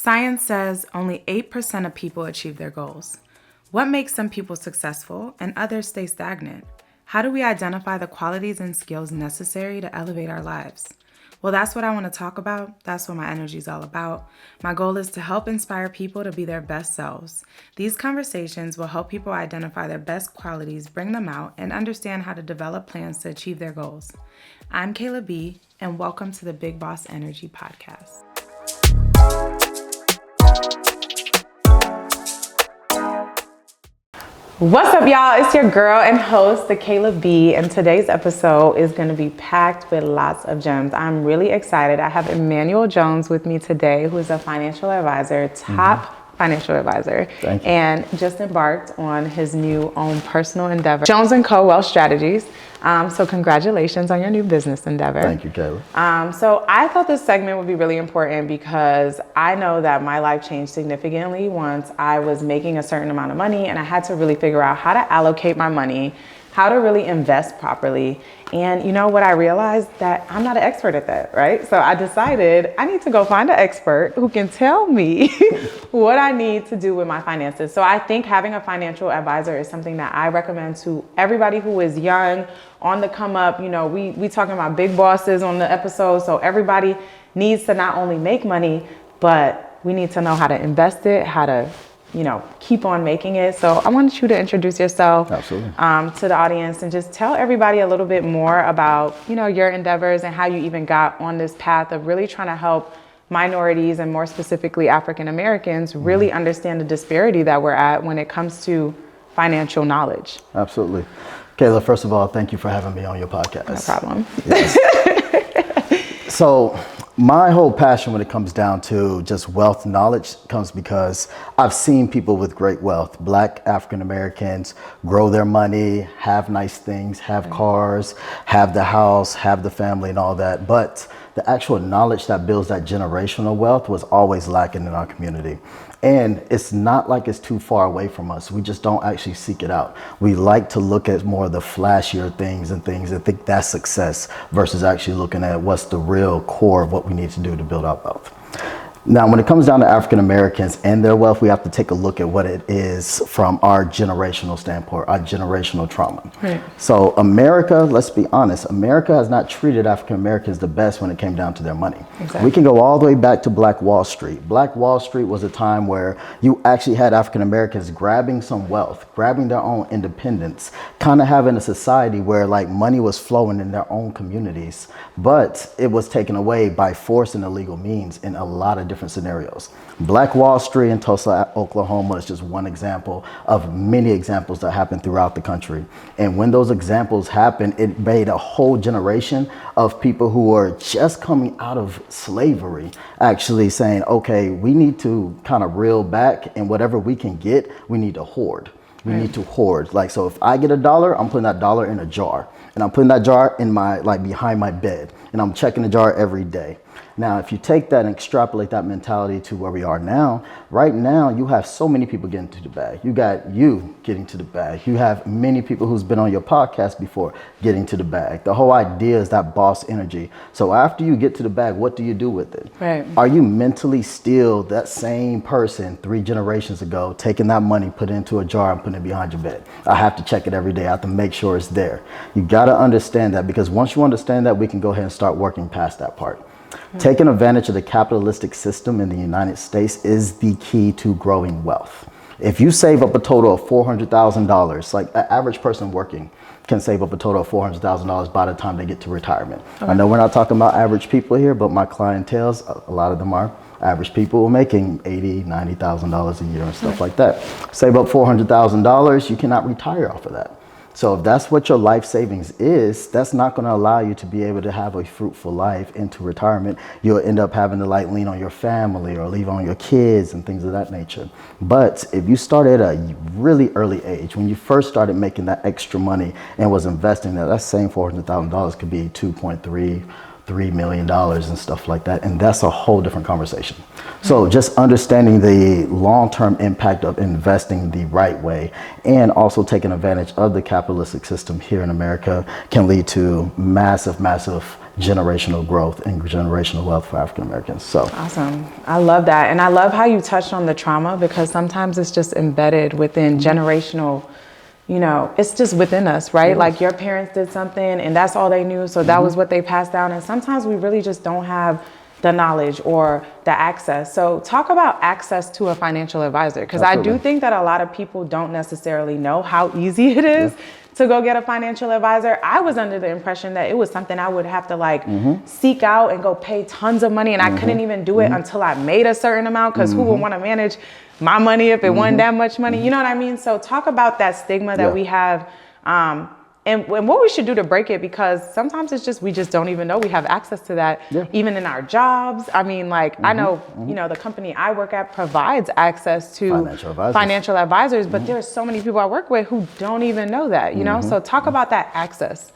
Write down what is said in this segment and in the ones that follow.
Science says only 8% of people achieve their goals. What makes some people successful and others stay stagnant? How do we identify the qualities and skills necessary to elevate our lives? Well, that's what I want to talk about. That's what my energy is all about. My goal is to help inspire people to be their best selves. These conversations will help people identify their best qualities, bring them out, and understand how to develop plans to achieve their goals. I'm Kayla B, and welcome to the Big Boss Energy Podcast. What's up, y'all? It's your girl and host, the Kayla B, and today's episode is going to be packed with lots of gems. I'm really excited. I have Emmanuel Jones with me today, who is a financial advisor, top financial advisor, and just embarked on his new own personal endeavor, Jones & Co. Wealth Strategies. So congratulations on your new business endeavor. Thank you, Kayla. So I thought this segment would be really important because I know that my life changed significantly once I was making a certain amount of money and I had to really figure out how to allocate my money, how to really invest properly. And you know what I realized? That I'm not an expert at that, right? So I decided I need to go find an expert who can tell me what I need to do with my finances. So I think having a financial advisor is something that I recommend to everybody who is young, on the come up. You know, we talking about big bosses on the episode. So everybody needs to not only make money, but we need to know how to invest it, how to keep on making it. So I wanted you to introduce yourself to the audience and just tell everybody a little bit more about, your endeavors and how you even got on this path of really trying to help minorities and more specifically African Americans really understand the disparity that we're at when it comes to financial knowledge. Absolutely. Kayla, first of all, thank you for having me on your podcast. No problem. Yes. So my whole passion when it comes down to just wealth knowledge comes because I've seen people with great wealth, Black African Americans, grow their money, have nice things, have cars, have the house, have the family and all that. But the actual knowledge that builds that generational wealth was always lacking in our community. And it's not like it's too far away from us. We just don't actually seek it out. We like to look at more of the flashier things and think that's success versus actually looking at what's the real core of what we need to do to build our wealth. Now, when it comes down to African Americans and their wealth, we have to take a look at what it is from our generational standpoint, our generational trauma. Right. So America, let's be honest, America has not treated African Americans the best when it came down to their money. Exactly. We can go all the way back to Black Wall Street. Black Wall Street was a time where you actually had African Americans grabbing some wealth, grabbing their own independence, kind of having a society where like money was flowing in their own communities, but it was taken away by force and illegal means in a lot of different scenarios. Black Wall Street in Tulsa, Oklahoma is just one example of many examples that happen throughout the country. And when those examples happen, it made a whole generation of people who are just coming out of slavery actually saying, okay, we need to kind of reel back, and whatever we can get, we need to hoard. We need to hoard. Like, so if I get $1, I'm putting that dollar in a jar, and I'm putting that jar in my, behind my bed, and I'm checking the jar every day. Now, if you take that and extrapolate that mentality to where we are now, right now, you have so many people getting to the bag. You got you getting to the bag. You have many people who's been on your podcast before getting to the bag. The whole idea is that boss energy. So after you get to the bag, what do you do with it? Right. Are you mentally still that same person 3 generations ago, taking that money, put it into a jar and putting it behind your bed? I have to check it every day. I have to make sure it's there. You got to understand that, because once you understand that, we can go ahead and start working past that part. Taking advantage of the capitalistic system in the United States is the key to growing wealth. If you save up a total of $400,000, like an average person working can save up a total of $400,000 by the time they get to retirement. Okay. I know we're not talking about average people here, but my clientele, a lot of them are average people making $80,000, $90,000 a year and stuff like that. Save up $400,000, you cannot retire off of that. So if that's what your life savings is, that's not going to allow you to be able to have a fruitful life into retirement. You'll end up having to lean on your family or leave on your kids and things of that nature. But if you start at a really early age, when you first started making that extra money and was investing that same $400,000 could be $2.3 million and stuff like that. And that's a whole different conversation. So just understanding the long-term impact of investing the right way and also taking advantage of the capitalistic system here in America can lead to massive generational growth and generational wealth for African Americans. So awesome. I love that. And I love how you touched on the trauma, because sometimes it's just embedded within generational, you know, it's just within us, right? Like your parents did something and that's all they knew. So that was what they passed down. And sometimes we really just don't have the knowledge or the access. So talk about access to a financial advisor, because I do think that a lot of people don't necessarily know how easy it is to go get a financial advisor. I was under the impression that it was something I would have to like seek out and go pay tons of money, and I couldn't even do it until I made a certain amount, because who would want to manage my money if it wasn't that much money? You know what I mean? So talk about that stigma that we have, and what we should do to break it, because sometimes it's just, we just don't even know we have access to that, even in our jobs. I mean, like, I know, you know, the company I work at provides access to financial advisors, but there's so many people I work with who don't even know that, you know? So talk about that access.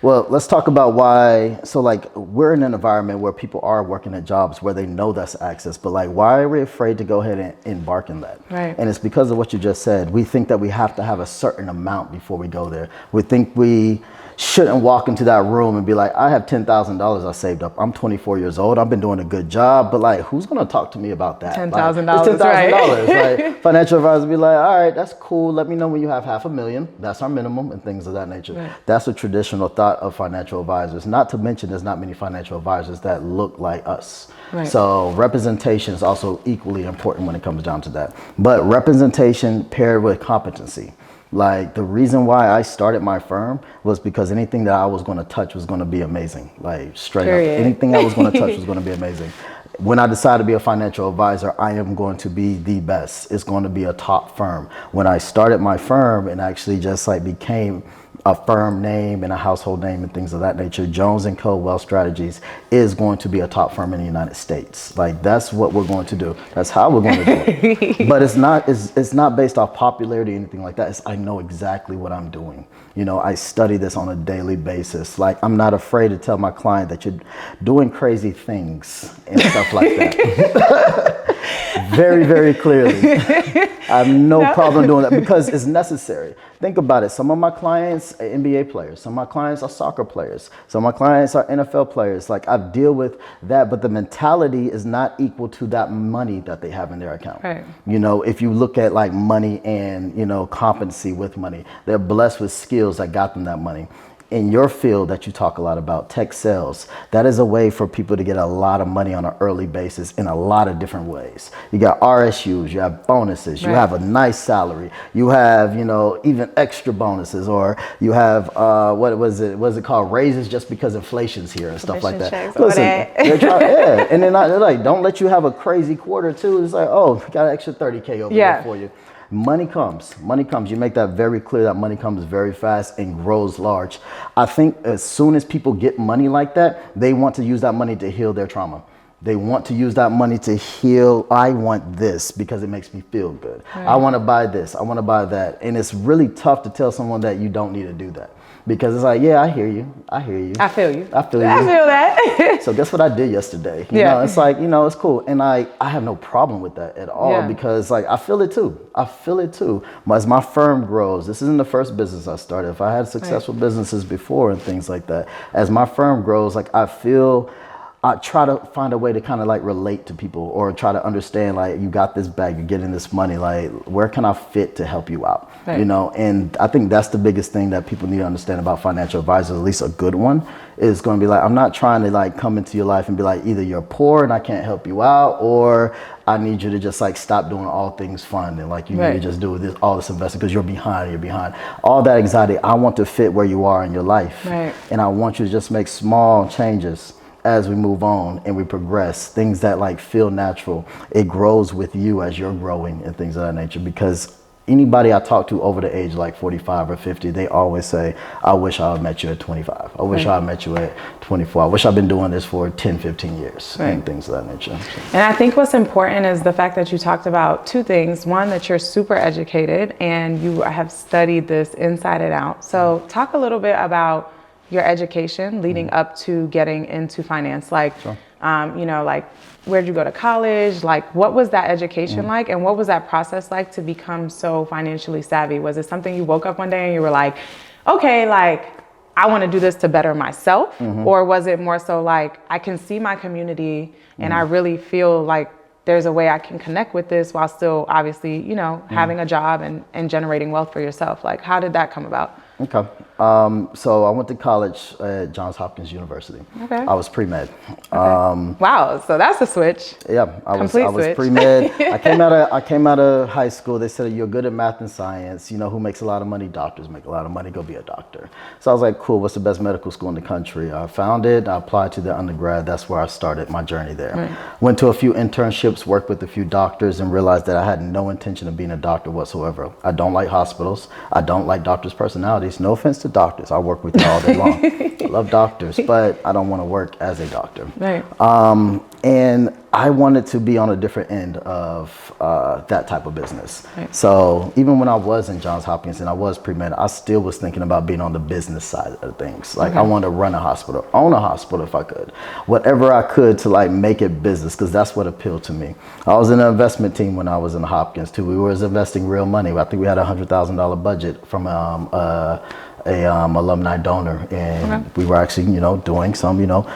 Well, let's talk about why. So like, we're in an environment where people are working at jobs where they know that's access, but like, why are we afraid to go ahead and embark in that? Right. And it's because of what you just said. We think that we have to have a certain amount before we go there. We think we shouldn't walk into that room and be like, I have $10,000 I saved up. I'm 24 years old. I've been doing a good job, but like, who's going to talk to me about that? $10,000, like, $10,000, right? Like, financial advisor be like, all right, that's cool. Let me know when you have $500,000. That's our minimum, and things of that nature. Right. That's a traditional thought of financial advisors. Not to mention, there's not many financial advisors that look like us. Right. So representation is also equally important when it comes down to that. But representation paired with competency. Like, the reason why I started my firm was because anything that I was going to touch was going to be amazing. Like, straight up, anything I was going to touch was going to be amazing. When I decided to be a financial advisor, I am going to be the best. It's going to be a top firm. When I started my firm and actually just like became a firm name and a household name and things of that nature, Jones & Co. Wealth Strategies is going to be a top firm in the United States. Like, that's what we're going to do. That's how we're going to do it. But it's not based off popularity or anything like that. I know exactly what I'm doing. You know, I study this on a daily basis. Like, I'm not afraid to tell my client that you're doing crazy things and stuff like that. Very, very clearly. I have no problem doing that because it's necessary. Think about it. Some of my clients are NBA players. Some of my clients are soccer players. Some of my clients are NFL players. Like, I deal with that, but the mentality is not equal to that money that they have in their account. Right. You know, if you look at like money and, you know, competency with money, they're blessed with skills that got them that money. In your field that you talk a lot about, tech sales, that is a way for people to get a lot of money on an early basis in a lot of different ways. You got RSUs, you have bonuses, you have a nice salary, you have, you know, even extra bonuses, or you have, what was it called, raises just because inflation's here and stuff like that. Listen, and then they're like, don't let you have a crazy quarter too. It's like, oh, we got an extra 30K over there for you. Money comes. You make that very clear, that money comes very fast and grows large. I think as soon as people get money like that, they want to use that money to heal their trauma. They want to use that money to heal. I want this because it makes me feel good. Right. I want to buy this. I want to buy that. And it's really tough to tell someone that you don't need to do that. Because it's like, yeah, I hear you. I feel you. I feel that. So guess what I did yesterday? You know, it's like, you know, it's cool. And I have no problem with that at all because like, I feel it too. As my firm grows, this isn't the first business I started. If I had successful businesses before and things like that, as my firm grows, like I try to find a way to kind of like relate to people or try to understand, like, you got this bag, you're getting this money, like, where can I fit to help you out? Right. You know, and I think that's the biggest thing that people need to understand about financial advisors, at least a good one, is going to be like, I'm not trying to like come into your life and be like, either you're poor and I can't help you out, or I need you to just like stop doing all things fun and like you need to just do this, all this investing because you're behind. All that anxiety, I want to fit where you are in your life. Right. And I want you to just make small changes as we move on and we progress, things that like feel natural. It grows with you as you're growing and things of that nature. Because anybody I talk to over the age like 45 or 50, they always say, I wish I had met you at 25. I wish I had met you at 24. I wish I've been doing this for 10, 15 years and things of that nature. And I think what's important is the fact that you talked about two things. One, that you're super educated and you have studied this inside and out. So talk a little bit about your education leading up to getting into finance, like, you know, like, where'd you go to college? Like, what was that education like? And what was that process like to become so financially savvy? Was it something you woke up one day and you were like, okay, like, I want to do this to better myself? Or was it more so like, I can see my community and I really feel like there's a way I can connect with this while still obviously, you know, having a job and generating wealth for yourself? Like, how did that come about? Okay. So I went to college at Johns Hopkins University. Okay. I was pre-med. Wow, so that's a switch. Yeah, I was switch. pre-med. I came out of high school. They said, you're good at math and science. You know, who makes a lot of money? Doctors make a lot of money. Go be a doctor. So I was like, cool, what's the best medical school in the country? I found it. I applied to the undergrad. That's where I started my journey there. Right. Went to a few internships, worked with a few doctors, and realized that I had no intention of being a doctor whatsoever. I don't like hospitals. I don't like doctors' personalities. No offense to doctors. I work with you all day long. I love doctors, but I don't want to work as a doctor. Right. And I wanted to be on a different end of that type of business. Right. So even when I was in Johns Hopkins and I was pre-med, I still was thinking about being on the business side of things. Like I wanted to run a hospital, own a hospital if I could, whatever I could to like make it business, because that's what appealed to me. I was in an investment team when I was in Hopkins too. We were investing real money. I think we had $100,000 budget from alumni donor, and we were actually, you know, doing some, you know,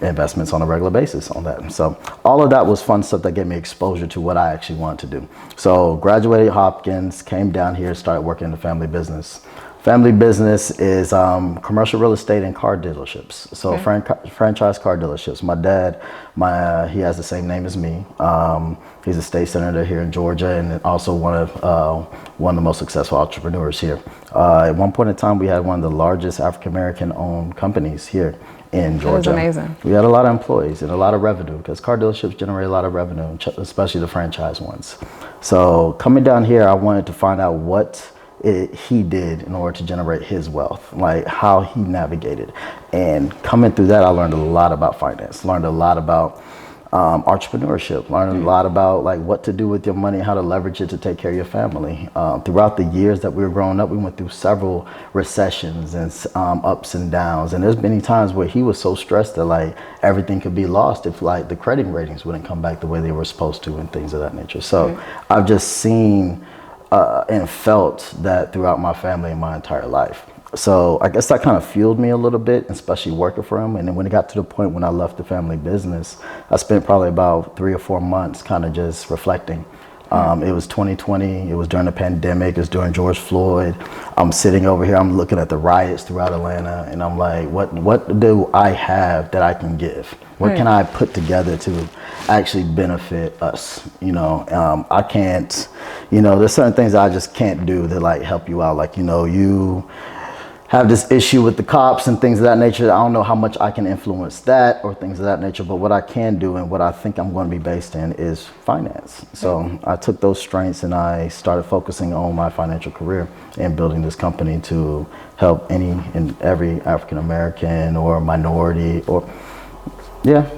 investments on a regular basis on that. So all of that was fun stuff that gave me exposure to what I actually wanted to do. So graduated Hopkins, came down here, started working in the family business. Family business is commercial real estate and car dealerships. So franchise car dealerships. My dad, he has the same name as me. He's a state senator here in Georgia, and also one of the most successful entrepreneurs here. At one point in time, we had one of the largest African American owned companies here in Georgia. That was amazing. We had a lot of employees and a lot of revenue, because car dealerships generate a lot of revenue, especially the franchise ones. So coming down here, I wanted to find out what he did in order to generate his wealth, like how he navigated. And coming through that, I learned a lot about finance, learned a lot about entrepreneurship, learned a lot about like what to do with your money, how to leverage it to take care of your family. Throughout the years that we were growing up, we went through several recessions and ups and downs. And there's many times where he was so stressed that like everything could be lost if like the credit ratings wouldn't come back the way they were supposed to and things of that nature. So I've just seen and felt that throughout my family and my entire life. So I guess that kind of fueled me a little bit, especially working for him. And then when it got to the point when I left the family business, I spent probably about 3 or 4 months kind of just reflecting. It was 2020, it was during the pandemic, it was during George Floyd. I'm sitting over here, I'm looking at the riots throughout Atlanta, and I'm like, what do I have that I can give? What can I put together to actually benefit us? You know, I can't, you know, there's certain things I just can't do that like help you out. Like, you know, you have this issue with the cops and things of that nature. I don't know how much I can influence that or things of that nature, but what I can do and what I think I'm going to be based in is finance. So I took those strengths and I started focusing on my financial career and building this company to help any and every African American or minority or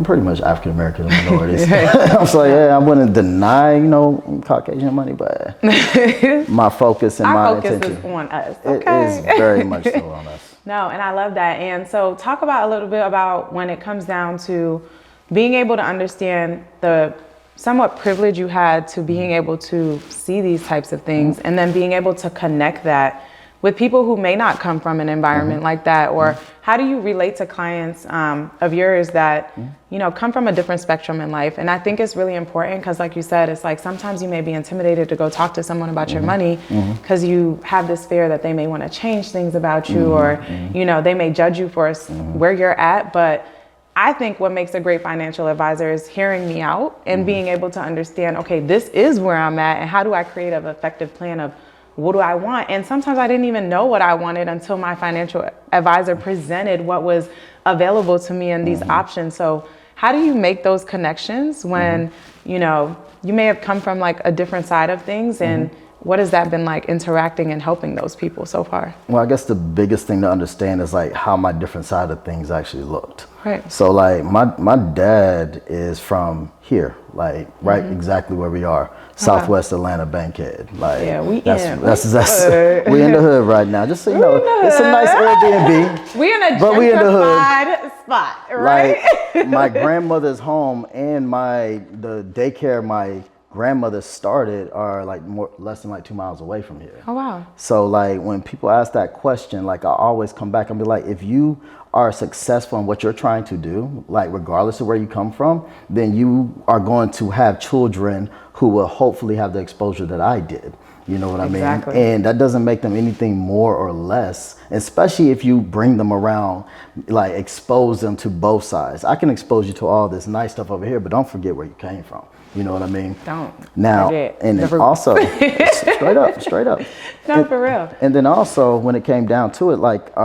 pretty much African American minorities. I was like, I wouldn't deny, you know, Caucasian money, but my focus and my focus attention is on us. It is very much so on us. No, and I love that. And so talk about a little bit about when it comes down to being able to understand the somewhat privilege you had to being able to see these types of things and then being able to connect that with people who may not come from an environment like that, or how do you relate to clients of yours that, you know, come from a different spectrum in life? And I think it's really important because like you said, it's like sometimes you may be intimidated to go talk to someone about your money because you have this fear that they may want to change things about you or, you know, they may judge you for where you're at. But I think what makes a great financial advisor is hearing me out and being able to understand, okay, this is where I'm at and how do I create an effective plan of what do I want? And sometimes I didn't even know what I wanted until my financial advisor presented what was available to me in these options. So how do you make those connections when, you know, you may have come from like a different side of things and what has that been like interacting and helping those people so far? Well, I guess the biggest thing to understand is like how my different side of things actually looked. Right. So like my dad is from here, like right exactly where we are. Southwest Atlanta Bankhead. Like that's we in the hood right now. Just so you know, it's a nice Airbnb. We in a gentrified spot, right? Like my grandmother's home and the daycare my grandmother started are like less than like 2 miles away from here. Oh, wow. So like when people ask that question, like I always come back and be like, if you are successful in what you're trying to do, like regardless of where you come from, then you are going to have children who will hopefully have the exposure that I did. You know what I mean? And that doesn't make them anything more or less, especially if you bring them around, like expose them to both sides. I can expose you to all this nice stuff over here, but don't forget where you came from. You know what I mean? Don't. Now, forget. and then also, straight up. No, for real. And then also when it came down to it, like,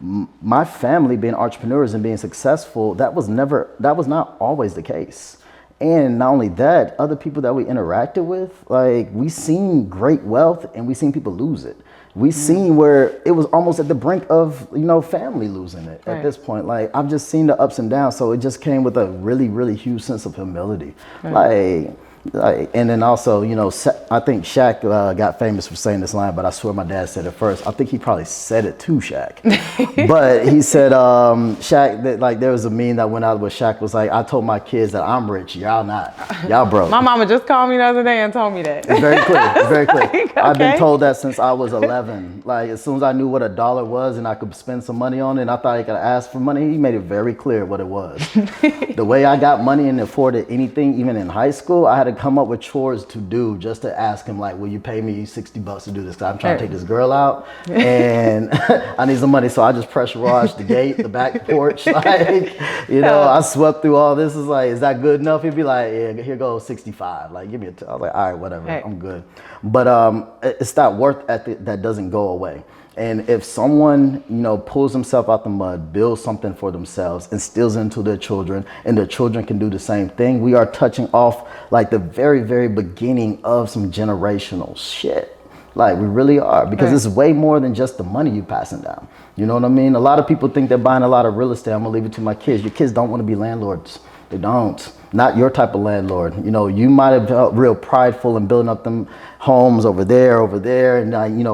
my family being entrepreneurs and being successful, that was not always the case. And not only that, other people that we interacted with, like we seen great wealth and we seen people lose it. We seen where it was almost at the brink of, family losing it at this point. Like I've just seen the ups and downs. So it just came with a really, really huge sense of humility. And then also, I think Shaq got famous for saying this line, but I swear my dad said it first. I think he probably said it to Shaq. But he said, Shaq, that like there was a meme that went out where Shaq was like, I told my kids that I'm rich, y'all not. Y'all broke. My mama just called me the other day and told me that. It's very clear. It's very clear. Like, okay. I've been told that since I was 11. Like as soon as I knew what $1 was and I could spend some money on it and I thought I could ask for money, he made it very clear what it was. The way I got money and afforded anything, even in high school, I had to come up with chores to do just to ask him like, will you pay me $60 to do this? 'Cause I'm trying to take this girl out and I need some money. So I just pressure washed the gate, the back porch. Like, I swept through all this. Is like, is that good enough? He'd be like, yeah, here goes 65. Like, give me I was like, all right, whatever. I'm good. But it's that worth ethic that doesn't go away. And if someone, pulls himself out the mud, builds something for themselves, instills it into their children, and their children can do the same thing, we are touching off like the very, very beginning of some generational shit. Like we really are, because it's way more than just the money you passing down. You know what I mean? A lot of people think they're buying a lot of real estate. I'm gonna leave it to my kids. Your kids don't want to be landlords. They don't. Not your type of landlord. You might have felt real prideful in building up them homes over there, and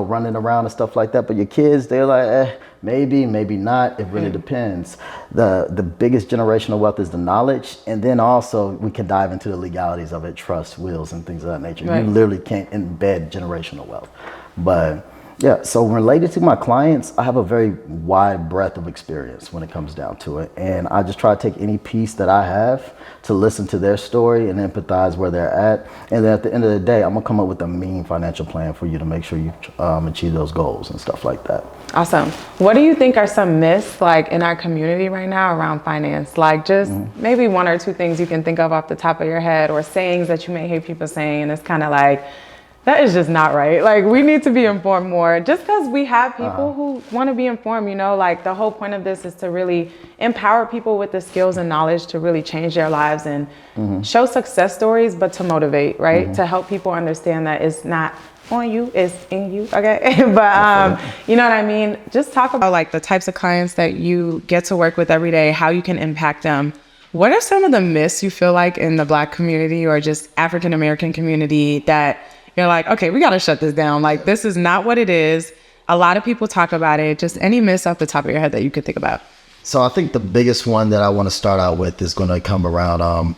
running around and stuff like that. But your kids, they're like, maybe, maybe not. It really depends. The biggest generational wealth is the knowledge, and then also we can dive into the legalities of it, trust, wills, and things of that nature. You literally can't embed generational wealth. But yeah, so related to my clients, I have a very wide breadth of experience when it comes down to it. And I just try to take any piece that I have to listen to their story and empathize where they're at. And then at the end of the day, I'm gonna come up with a mean financial plan for you to make sure you achieve those goals and stuff like that. Awesome. What do you think are some myths like in our community right now around finance? Like just maybe one or two things you can think of off the top of your head, or sayings that you may hear people saying, and it's kind of like, that is just not right. Like we need to be informed more, just because we have people who want to be informed, like the whole point of this is to really empower people with the skills and knowledge to really change their lives and show success stories, but to motivate, right? To help people understand that it's not on you, it's in you, okay? But you know what I mean? Just talk about like the types of clients that you get to work with every day, how you can impact them. What are some of the myths you feel like in the Black community or just African American community that you're like, okay, we got to shut this down. Like, this is not what it is. A lot of people talk about it. Just any myths off the top of your head that you could think about. So I think the biggest one that I want to start out with is going to come around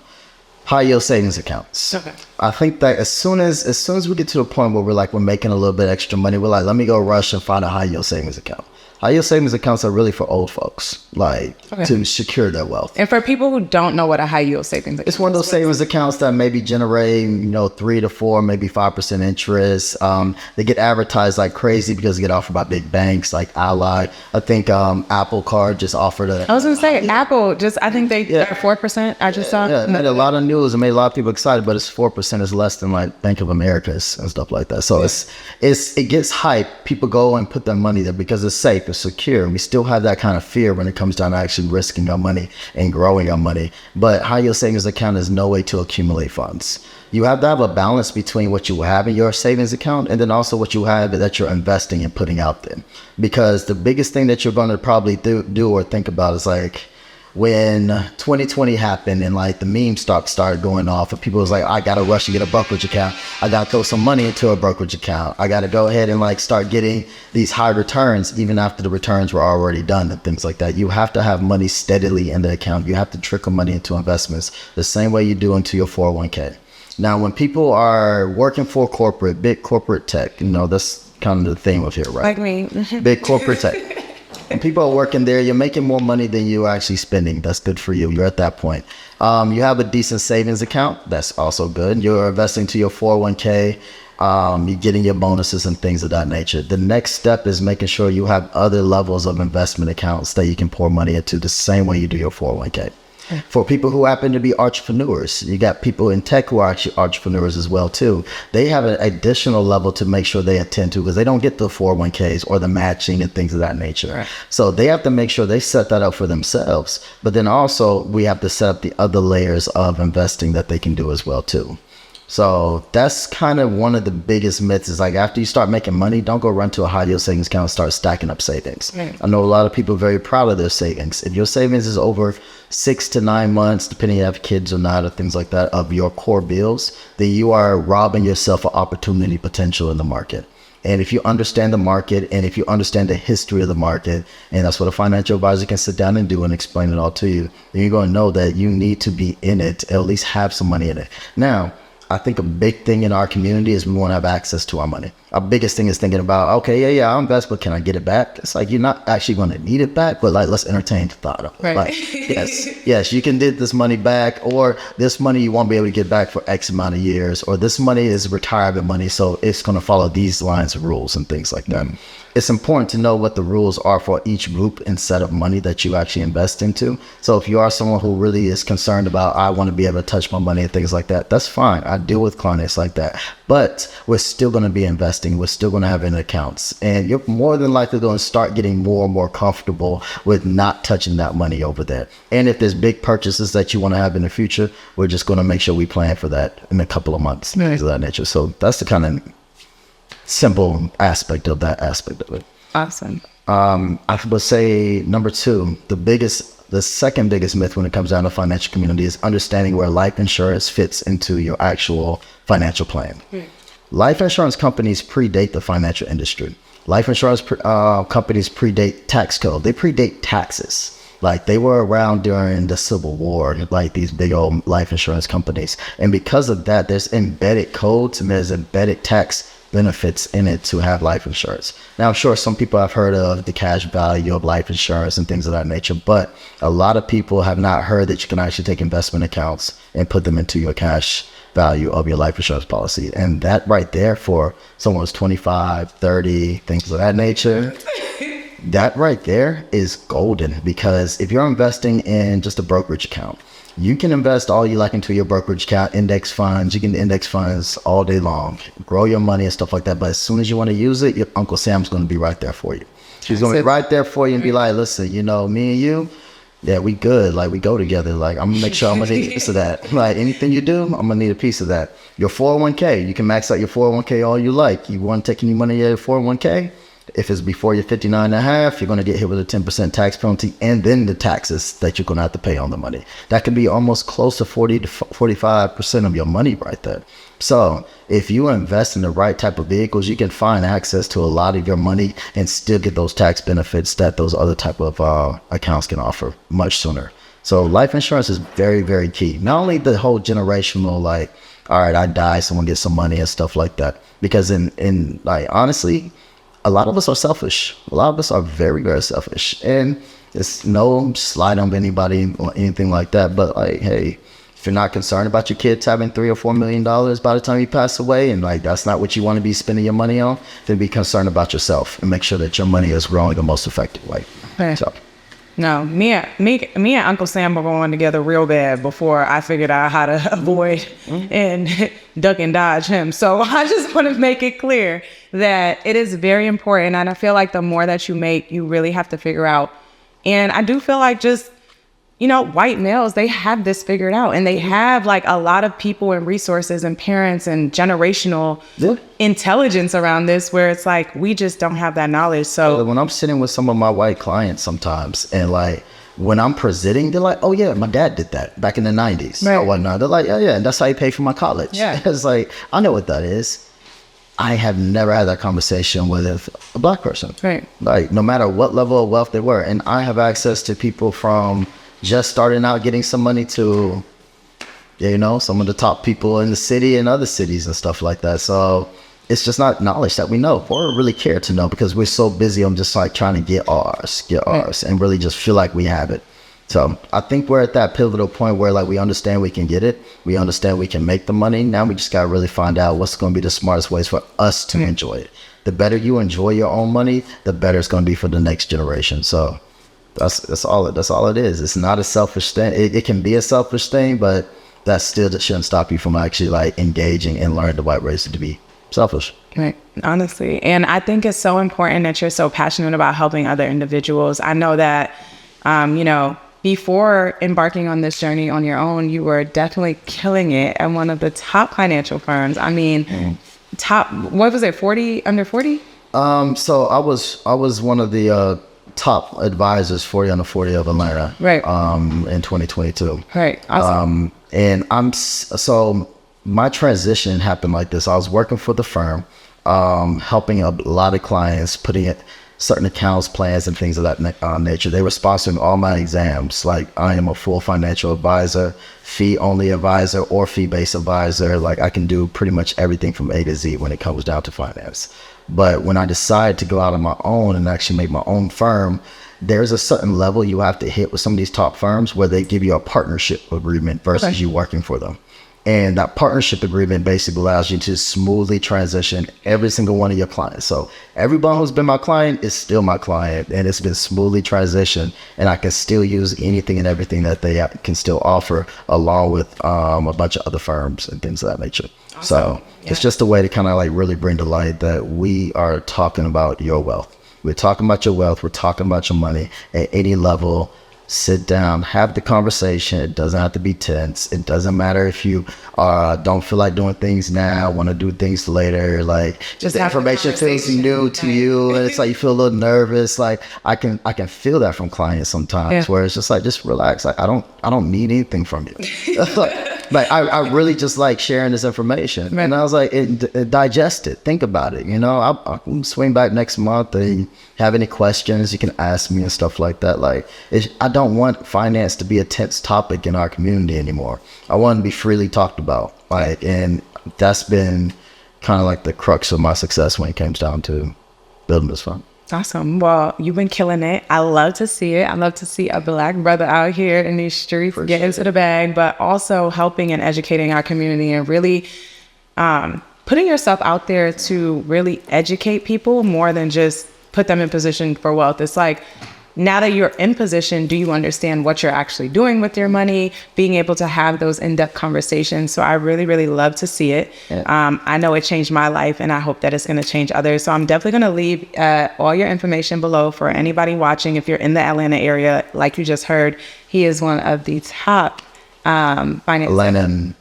high yield savings accounts. Okay. I think that as soon as we get to the point where we're making a little bit extra money, we're like, let me go rush and find a high yield savings account. High yield savings accounts are really for old folks, to secure their wealth. And for people who don't know what a high yield savings account is. It's one of those savings accounts that maybe generate, 3 to 4, maybe 5% interest. They get advertised like crazy because they get offered by big banks like Ally. I think Apple Card just offered I was going to say, Apple, I think they are 4%. I just saw. Yeah, it made a lot of news and made a lot of people excited, but it's 4% is less than Bank of America's and stuff like that. So it gets hype. People go and put their money there because it's safe. Secure. We still have that kind of fear when it comes down to actually risking our money and growing our money. But high yield savings account is no way to accumulate funds. You have to have a balance between what you have in your savings account and then also what you have that you're investing and putting out there. Because the biggest thing that you're going to probably do or think about is when 2020 happened and the meme stock started going off and people was like, I gotta rush to get a brokerage account. I gotta throw some money into a brokerage account. I gotta go ahead and start getting these high returns even after the returns were already done and things like that. You have to have money steadily in the account. You have to trickle money into investments the same way you do into your 401k. Now, when people are working for big corporate tech, that's kind of the theme of here, right? Like me. Big corporate tech. When people are working there, you're making more money than you're actually spending. That's good for you. You're at that point. You have a decent savings account. That's also good. You're investing to your 401k. You're getting your bonuses and things of that nature. The next step is making sure you have other levels of investment accounts that you can pour money into the same way you do your 401k. For people who happen to be entrepreneurs, you got people in tech who are actually entrepreneurs as well too. They have an additional level to make sure they attend to, because they don't get the 401ks or the matching and things of that nature. Right. So they have to make sure they set that up for themselves. But then also we have to set up the other layers of investing that they can do as well too. So that's kind of one of the biggest myths, is like, after you start making money, don't go run to a high yield savings account and start stacking up savings. Right. I know a lot of people are very proud of their savings. If your savings is over 6 to 9 months, depending if you have kids or not, or things like that, of your core bills, then you are robbing yourself of opportunity potential in the market. And if you understand the market, and if you understand the history of the market, and that's what a financial advisor can sit down and do and explain it all to you, then you're going to know that you need to be in it, at least have some money in it. Now, I think a big thing in our community is we want to have access to our money. Our biggest thing is thinking about, okay, I'll invest, but can I get it back? It's like, you're not actually going to need it back, but like, let's entertain the thought of it. Right. Like, yes, you can get this money back, or this money you won't be able to get back for X amount of years, or this money is retirement money, so it's going to follow these lines of rules and things like that. It's important to know what the rules are for each group and set of money that you actually invest into. So if you are someone who really is concerned about, I want to be able to touch my money and things like that, that's fine. I deal with clients like that. But we're still going to be investing. We're still going to have in accounts. And you're more than likely going to start getting more and more comfortable with not touching that money over there. And if there's big purchases that you want to have in the future, we're just going to make sure we plan for that in a couple of months. Things of that nature. So that's the kind of simple aspect of it. Awesome. I would say number 2, the second biggest myth when it comes down to financial community is understanding where life insurance fits into your actual financial plan. Life insurance companies predate the financial industry. Life insurance companies predate tax code. They predate taxes. Like, they were around during the Civil War, like these big old life insurance companies. And because of that, there's embedded codes and there's embedded tax benefits in it to have life insurance. Now, I'm sure some people have heard of the cash value of life insurance and things of that nature, but a lot of people have not heard that you can actually take investment accounts and put them into your cash value of your life insurance policy. And that right there, for someone who's 25, 30, things of that nature, that right there is golden. Because if you're investing in just a brokerage account, you can invest all you like into your brokerage account, index funds. You can index funds all day long, grow your money and stuff like that. But as soon as you want to use it, your Uncle Sam's going to be right there for you. She's going to be right there for you and be like, listen, me and you, yeah, we good. Like, we go together. Like, I'm going to make sure I'm going to need a piece of that. Like, anything you do, I'm going to need a piece of that. Your 401k, you can max out your 401k all you like. You want to take any money out of your 401k? If it's before you're 59 and a half, you're going to get hit with a 10% tax penalty, and then the taxes that you're going to have to pay on the money. That could be almost close to 40 to 45% of your money right there. So if you invest in the right type of vehicles, you can find access to a lot of your money and still get those tax benefits that those other type of accounts can offer much sooner. So life insurance is very, very key. Not only the whole generational, like, all right, I die, someone gets some money and stuff like that. Because in like, honestly, a lot of us are selfish. A lot of us are very, very selfish. And it's no slide on anybody or anything like that. But like, hey, if you're not concerned about your kids having $3 or $4 million by the time you pass away, and like, that's not what you want to be spending your money on, then be concerned about yourself and make sure that your money is growing the most effective way. Okay. So. No, me and Uncle Sam were going together real bad before I figured out how to avoid and duck and dodge him. So I just want to make it clear that it is very important. And I feel like the more that you make, you really have to figure out. And I do feel like just, white males, they have this figured out, and they have like a lot of people and resources and parents and generational intelligence around this, where it's like, we just don't have that knowledge. So when I'm sitting with some of my white clients sometimes, and like, when I'm presenting, they're like, oh yeah, my dad did that back in the 90s or whatnot. They're like, yeah, and that's how you pay for my college. Yeah. It's like, I know what that is. I have never had that conversation with a black person. Right. Like, no matter what level of wealth they were. And I have access to people from just starting out getting some money to you know, some of the top people in the city and other cities and stuff like that. So it's just not knowledge that we know or really care to know, because we're so busy on just like trying to get ours and really just feel like we have it. So I think we're at that pivotal point where like we understand we can get it. We understand we can make the money. Now we just got to really find out what's going to be the smartest ways for us to enjoy it. The better you enjoy your own money, the better it's going to be for the next generation. So that's all it is. It's not a selfish thing. It can be a selfish thing, but that still shouldn't stop you from actually like engaging and learning the right ways to be selfish. Right. Honestly. And I think it's so important that you're so passionate about helping other individuals. I know that, you know, before embarking on this journey on your own, you were definitely killing it at one of the top financial firms. I mean, top, what was it, 40, under 40? So I was one of the top advisors, 40 under 40 of Atlanta. Right. In 2022. Right. Awesome. And so my transition happened like this. I was working for the firm, helping a lot of clients, putting it certain accounts, plans, and things of that nature. They were sponsoring all my exams. Like, I am a full financial advisor, fee-only advisor, or fee-based advisor. Like, I can do pretty much everything from A to Z when it comes down to finance. But when I decided to go out on my own and actually make my own firm, there's a certain level you have to hit with some of these top firms where they give you a partnership agreement versus you working for them. And that partnership agreement basically allows you to smoothly transition every single one of your clients. So everyone who's been my client is still my client, and it's been smoothly transitioned, and I can still use anything and everything that they can still offer, along with a bunch of other firms and things of that nature. Awesome. So it's just a way to kind of like really bring to light that we are talking about your wealth. We're talking about your wealth. We're talking about your money at any level. Sit down, have the conversation. It doesn't have to be tense. It doesn't matter if you don't feel like doing things now, want to do things later. Like, just the information feels new to you, and it's like you feel a little nervous. Like, I can feel that from clients sometimes, where it's just like, just relax. Like, I don't need anything from you. Like I really just like sharing this information. Right. And I was like, digest it, think about it. You know, I'll swing back next month, and have any questions, you can ask me and stuff like that. Like, I don't want finance to be a tense topic in our community anymore. I want it to be freely talked about. Like, and that's been kind of like the crux of my success when it comes down to building this fund. Awesome. Well, you've been killing it. I love to see it. I love to see a Black brother out here in these streets get into the bag, but also helping and educating our community, and really putting yourself out there to really educate people more than just put them in position for wealth. It's like, now that you're in position, do you understand what you're actually doing with your money? Being able to have those in-depth conversations. So I really, really love to see it. Yeah. I know it changed my life, and I hope that it's going to change others. So I'm definitely going to leave all your information below for anybody watching. If you're in the Atlanta area, like you just heard, he is one of the top finance. Atlanta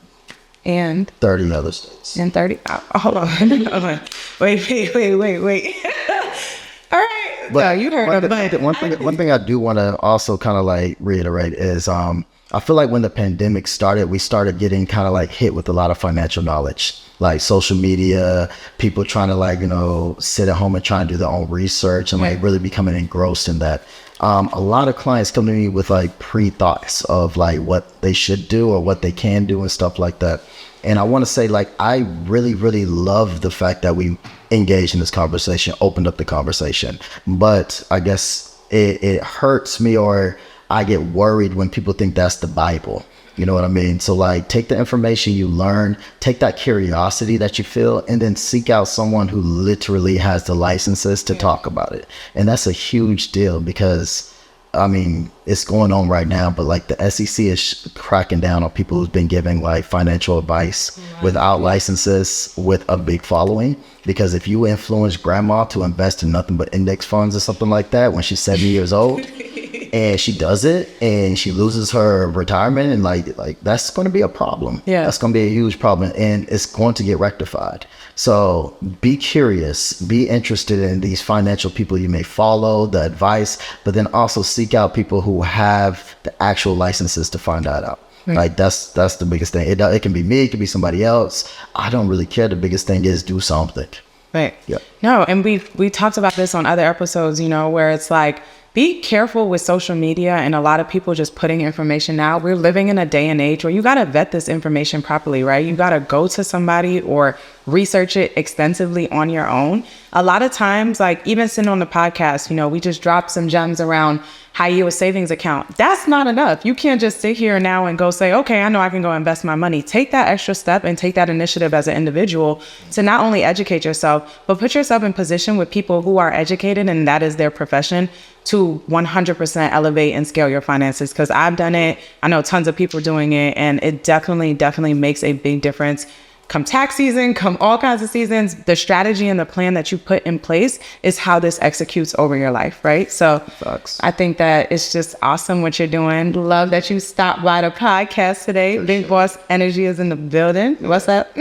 and 30 other states. And 30. Hold on. Wait. All right. But you heard one thing I do want to also kind of like reiterate is I feel like when the pandemic started, we started getting kind of like hit with a lot of financial knowledge, like social media, people trying to like, you know, sit at home and try and do their own research and like really becoming engrossed in that. A lot of clients come to me with like pre-thoughts of like what they should do or what they can do and stuff like that. And I want to say, like, I really, really love the fact that we engaged in this conversation, opened up the conversation. But I guess it hurts me, or I get worried when people think that's the Bible. You know what I mean? So like, take the information you learn, take that curiosity that you feel, and then seek out someone who literally has the licenses to talk about it. And that's a huge deal, because I mean, it's going on right now, but like the SEC is cracking down on people who've been giving like financial advice without licenses with a big following. Because if you influence grandma to invest in nothing but index funds or something like that when she's 70 years old, and she does it and she loses her retirement, and like that's going to be a problem. Yeah, that's going to be a huge problem, and it's going to get rectified. So be curious, be interested in these financial people you may follow, the advice, but then also seek out people who have the actual licenses to find that out. Right. Like that's the biggest thing. It can be me, it can be somebody else. I don't really care. The biggest thing is do something. Right. Yeah. No, and we talked about this on other episodes, you know, where it's like, be careful with social media and a lot of people just putting information out. We're living in a day and age where you got to vet this information properly, right? You got to go to somebody or research it extensively on your own. A lot of times, like even sitting on the podcast, you know, we just dropped some gems around high yield savings account. That's not enough. You can't just sit here now and go say, okay, I know I can go invest my money. Take that extra step and take that initiative as an individual to not only educate yourself, but put yourself in position with people who are educated and that is their profession to 100% elevate and scale your finances. Because I've done it. I know tons of people doing it, and it definitely makes a big difference. Come tax season, come all kinds of seasons, the strategy and the plan that you put in place is how this executes over your life, right? So Facts. I think that it's just awesome what you're doing. Love that you stopped by the podcast today. Big Boss Energy is in the building. What's up?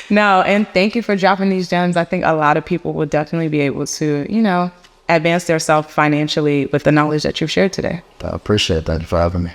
No, and thank you for dropping these gems. I think a lot of people will definitely be able to, you know, advance themselves financially with the knowledge that you've shared today. I appreciate that for having me.